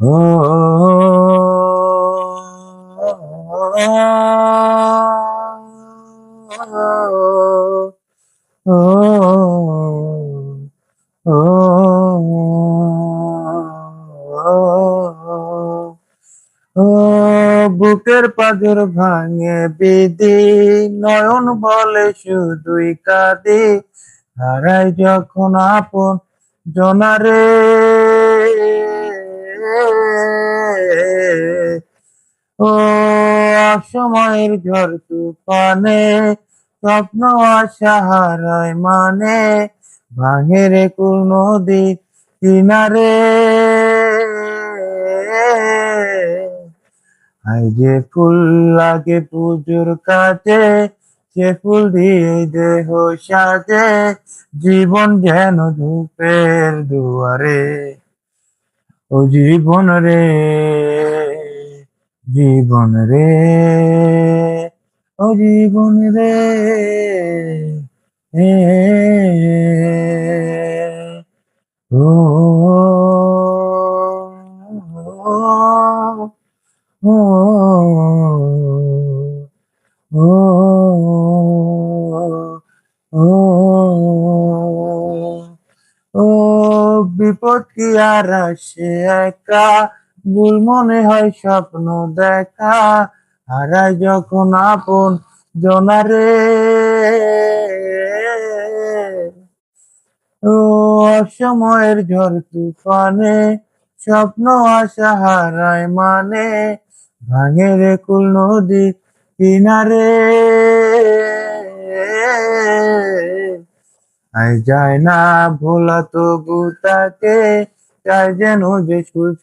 ও ও বুকের পাঁজর ভাঙে বিধি, নয়ন বলে শুধুই কাঁদি, হারাই যখন আপন জনারে। ও অসময়ের ঝড় তুফানে স্বপ্ন আশা হারায় মানে, ভাঙে রে কুল নদী কিনারে। আই যে ফুল লাগে পুজোর কাজে, সে ফুল দিয়ে দেহ সাজে, জীবন যেন ধূপের দুয়ারে। ও জীবন রে, জীবন রে, ও জীবন রে, এ ও ও ও ও বিপদ কি আর আসে একা, ভুল মনে হয় স্বপ্ন দেখা, হারাই যখন আপন জনারে। ও অসময়ের ঝড় তুফানে স্বপ্ন আশা হারায় মানে, ভাঙে রে কুল নদী কিনারে। আই যায় না ভোলা তবু তাকে, চাই যেন যে সুখে